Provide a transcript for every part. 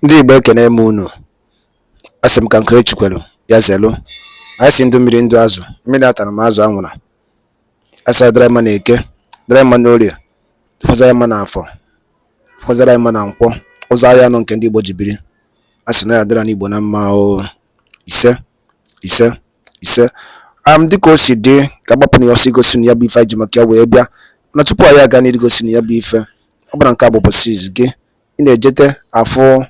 Ndị Igbo ekene m unu. Asị m ka nke echukwelu ya zelu. Anyị si ndụ mmiri ndụ azụ. Mmiri atara m azụ anwụra. Asa dara mma na eke, dara mma na orie, fọzara mma na afọ, fọzara mma na nkwọ. Ụzọ ahịa nọ nke ndị Igbo jibiri. Asị na ya dara n'Igbo na mma o. Ise. Dịka o si dị ka agbapụ na ya ọsọ igosi na ya bụ ife ji maka ya wee bịa. Na tupu anyị aga n'igosi na ya bụ ife, ọ bụla nke abụ bọsis gị. Ị na-ejete afọ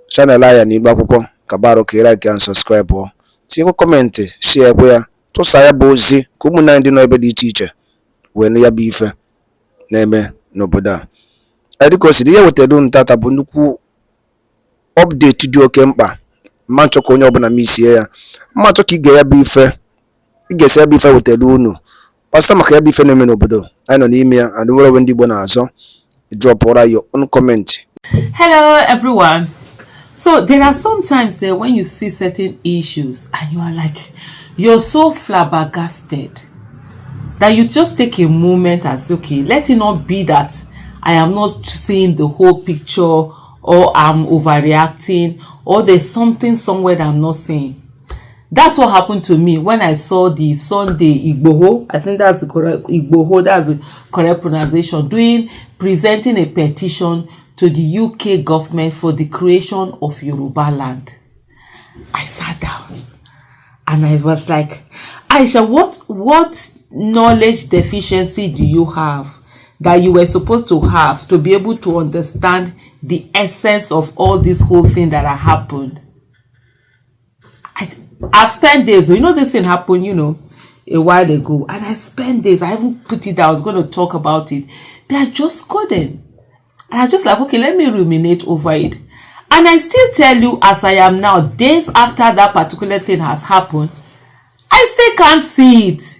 channel aya n'Igbo akwụkwọ ka baro ka like and subscribe o. Tinyekwa kọmentị, share ekwe ya, tụsa ya bụ ozi ka ụmụnne anyị dị n'ebe dị iche iche wee na ya bụ ife na-eme n'obodo a. Dịka o si dị, ihe wetara unu tata bụ nnukwu update dị oke mkpa. Mma nchọ ka onye ọbụla misie ya. Mma nchọ ka ị ga ya bụ ife, ị ga-esi ya bụ ife wetara unu gbasa maka ya bụ ife na-eme n'obodo anyị nọ n'ime ya. And were ndị Igbo na-azọ, drop your own comment. Hello everyone. So there are sometimes when you see certain issues and you are like, you're so flabbergasted that you just take a moment and say, okay, let it not be that I am not seeing the whole picture, or I'm overreacting, or there's something somewhere that I'm not seeing. That's what happened to me when I saw the Sunday Igboho, I think that's the correct Igboho, that's the correct pronunciation, presenting a petition to the UK government for the creation of Yoruba land. I sat down and I was like, Aisha, what knowledge deficiency do you have that you were supposed to have to be able to understand the essence of all this whole thing that happened? I've spent days, this thing happened, a while ago, and I spent days, I haven't put it, I was going to talk about it, but I just couldn't. And I just like, okay, let me ruminate over it. And I still tell you, as I am now, days after that particular thing has happened, I still can't see it.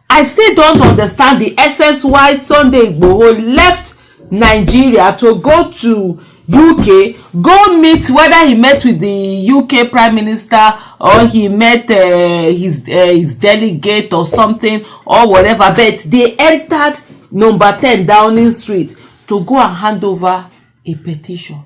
I still don't understand the essence why Sunday Igboho left Nigeria to go to UK, go meet, whether he met with the UK Prime Minister or he met his delegate or something or whatever, but they entered number 10 Downing Street to go and hand over a petition,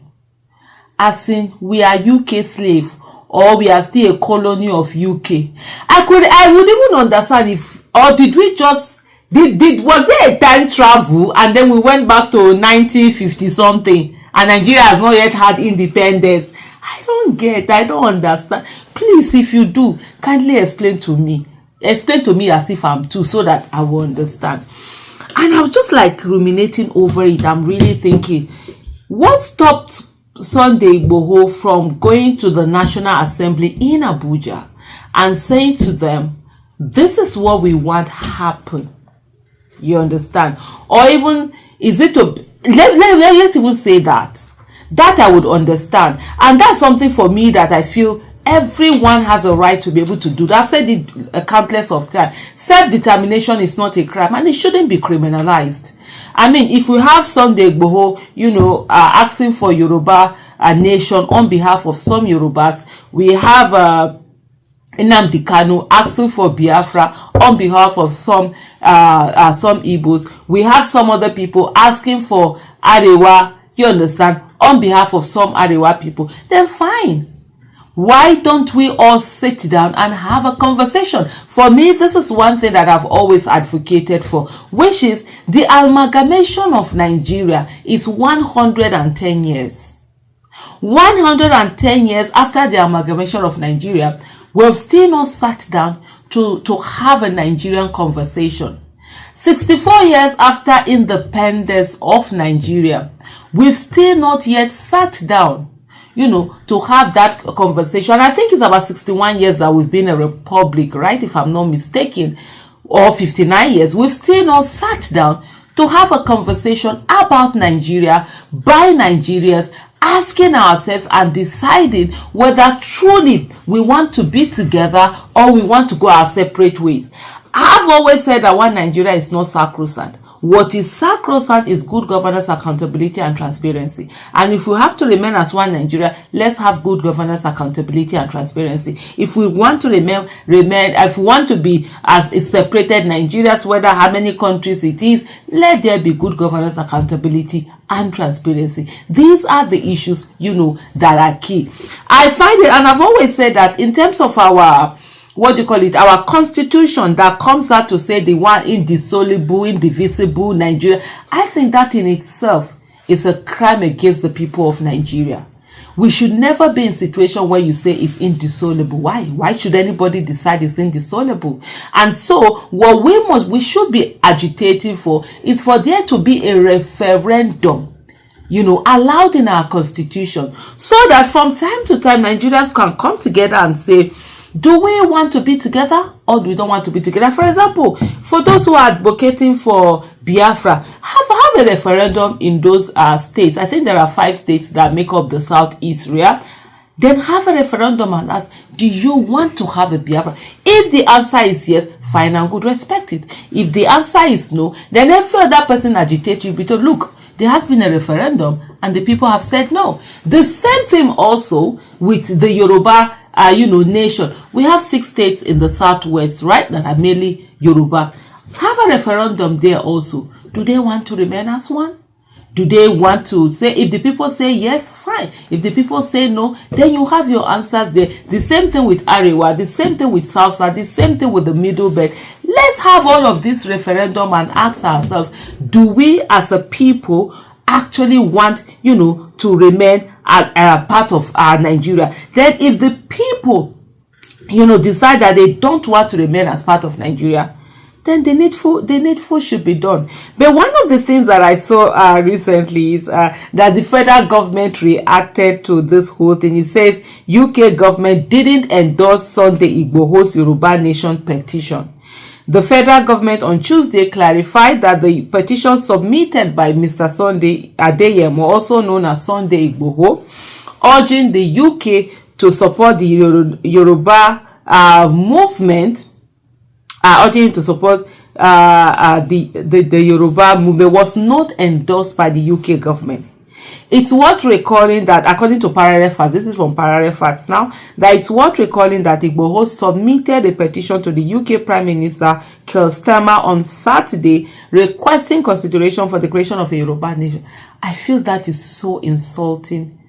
as in we are UK slave or we are still a colony of UK. I would even understand if, or did we just was there a time travel and then we went back to 1950 something and Nigeria has not yet had independence? I don't understand. Please, if you do, kindly explain to me as if I'm two, so that I will understand. And I was just like ruminating over it. I'm really thinking, what stopped Sunday Igboho from going to the National Assembly in Abuja and saying to them, this is what we want happen? You understand? Or even, is it to, let's even say that I would understand. And that's something for me that I feel everyone has a right to be able to do that. I've said it countless of times. Self-determination is not a crime and it shouldn't be criminalized. I mean, if we have Sunday Igboho, asking for Yoruba nation on behalf of some Yorubas, we have nnamdi Kanu asking for Biafra on behalf of some Igbos. We have some other people asking for Arewa, you understand, on behalf of some Arewa people. Then fine. Why don't we all sit down and have a conversation? For me, this is one thing that I've always advocated for, which is the amalgamation of Nigeria is 110 years. 110 years after the amalgamation of Nigeria, we've still not sat down to have a Nigerian conversation. 64 years after independence of Nigeria, we've still not yet sat down to have that conversation. I think it's about 61 years that we've been a republic, right? If I'm not mistaken, or 59 years. We've still not sat down to have a conversation about Nigeria by Nigerians, asking ourselves and deciding whether truly we want to be together or we want to go our separate ways. I've always said that one Nigeria is not sacrosanct. What is sacrosanct is good governance, accountability, and transparency. And if we have to remain as one Nigeria, let's have good governance, accountability, and transparency. If we want to remain, if we want to be as a separated Nigerians, whether how many countries it is, let there be good governance, accountability, and transparency. These are the issues, that are key. I find it, and I've always said that in terms of our our constitution that comes out to say the one indissoluble, indivisible Nigeria, I think that in itself is a crime against the people of Nigeria. We should never be in a situation where you say it's indissoluble. Why should anybody decide it's indissoluble? And so what we should be agitating for is for there to be a referendum, allowed in our constitution, so that from time to time Nigerians can come together and say, do we want to be together or do we don't want to be together? For example, for those who are advocating for Biafra, have a referendum in those states. I think there are 5 states that make up the southeast area. Then have a referendum and ask, do you want to have a Biafra? If the answer is yes, fine and good, respect it. If the answer is no, then every other person agitates you because look, there has been a referendum and the people have said no. The same thing also with the Yoruba nation. We have 6 states in the southwest, right, that are mainly Yoruba. Have a referendum there also. Do they want to remain as one? Do they want to say, if the people say yes, fine. If the people say no, then you have your answers there. The same thing with Arewa, the same thing with South, the same thing with the Middle Belt. Let's have all of this referendum and ask ourselves, do we as a people actually want, to remain a part of Nigeria? Then if the people, decide that they don't want to remain as part of Nigeria, then the needful should be done. But one of the things that I saw recently is that the federal government reacted to this whole thing. It says UK government didn't endorse Sunday Igboho's Yoruba Nation petition. The federal government on Tuesday clarified that the petition submitted by Mr. Sunday Adeyemo, also known as Sunday Igboho, urging the UK to support the Yoruba movement, urging to support the Yoruba movement, was not endorsed by the UK government. It's worth recalling that, according to Parallel Facts, this is from Parallel Facts now, that it's worth recalling that Igboho submitted a petition to the UK Prime Minister Keir Starmer on Saturday requesting consideration for the creation of a Yoruba nation. I feel that is so insulting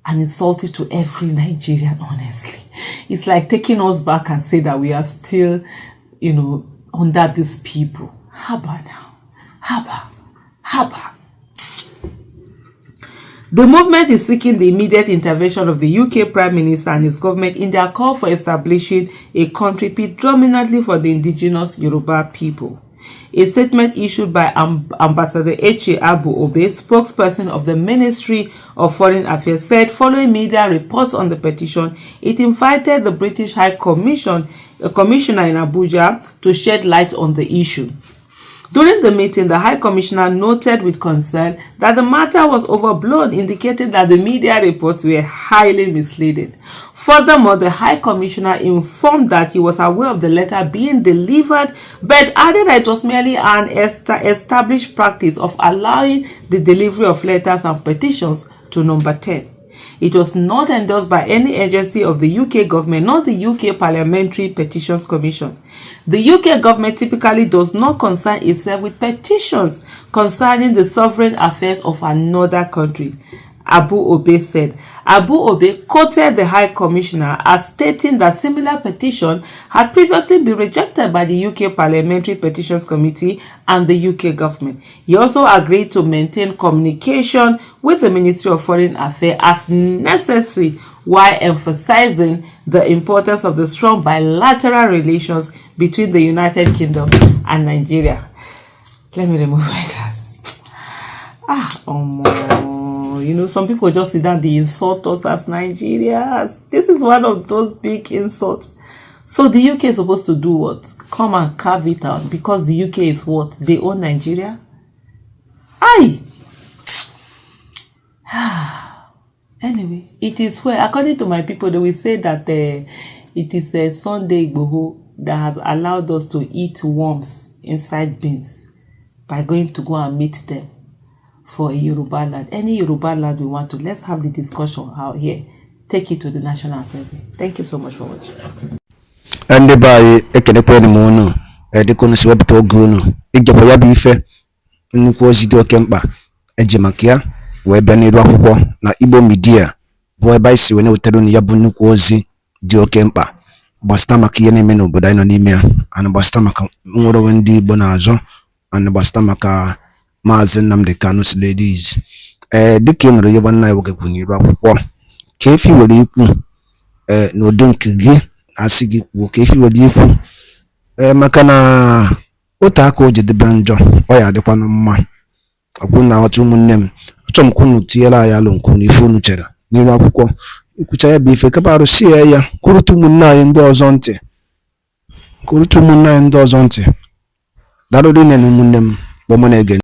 and insulting to every Nigerian, honestly. It's like taking us back and say that we are still, under these people. Haba now. Haba. The movement is seeking the immediate intervention of the UK Prime Minister and his government in their call for establishing a country predominantly for the indigenous Yoruba people. A statement issued by Ambassador Aisha Yesufu, spokesperson of the Ministry of Foreign Affairs, said following media reports on the petition, it invited the British High Commissioner in Abuja to shed light on the issue. During the meeting, the High Commissioner noted with concern that the matter was overblown, indicating that the media reports were highly misleading. Furthermore, the High Commissioner informed that he was aware of the letter being delivered, but added that it was merely an established practice of allowing the delivery of letters and petitions to Number 10. It was not endorsed by any agency of the UK government, nor the UK Parliamentary Petitions Commission. The UK government typically does not concern itself with petitions concerning the sovereign affairs of another country, Abu Obi said. Abu Obi quoted the High Commissioner as stating that similar petition had previously been rejected by the UK Parliamentary Petitions Committee and the UK government. He also agreed to maintain communication with the Ministry of Foreign Affairs as necessary, while emphasizing the importance of the strong bilateral relations between the United Kingdom and Nigeria. Let me remove my glass. Some people just sit down, they insult us as Nigerians. This is one of those big insults. So the UK is supposed to do what? Come and carve it out because the UK is what? They own Nigeria? Anyway, it is where, according to my people, they will say that it is a Sunday Igboho that has allowed us to eat worms inside beans. by going to go and meet them for a Yoruba land. Any Yoruba land we want to, let's have the discussion out here. Take it to the National Assembly. Thank you so much for watching. And by ekenekwe ni mono dịka si wepụta oge unu igekwa ya bụ ife nnukwu ozi dị oke mkpa ejimakia wee bịa n'iru akwụkwọ na Igbo media bụ ebe anyị si wee na-wetara unu ya bụ nnukwu ozi dị oke mkpa gbasịta maka ihe na-eme n'obodo anyị nọ n'ime ya, ana gbasịta maka nwere onwe ndị Igbo na-azọ, ana gbasịta maka Maazị Nnamdi Kanu ladies. Dịka ị nụrụ ihe nwanne anyị nwoke kwuru n'iru akwụkwọ, ka efi were ikwu n'udo nke gị asị gị kwuo ka efi were ikwu maka na otu aka o jedebe njọ ọ ya adịkwanụ mma. Ọgwụ na ọtụ ụmụnne m, achọrọ m ka unu tinyere anyị alụ nke unu ife unu chere n'iru akwụkwọ ikwucha ya bụ ife kapa arụsie ya kwurụta ụmụnne anyị ndị ọzọ ntị, darụrụ ine na ụmụnne m Igbo na-ege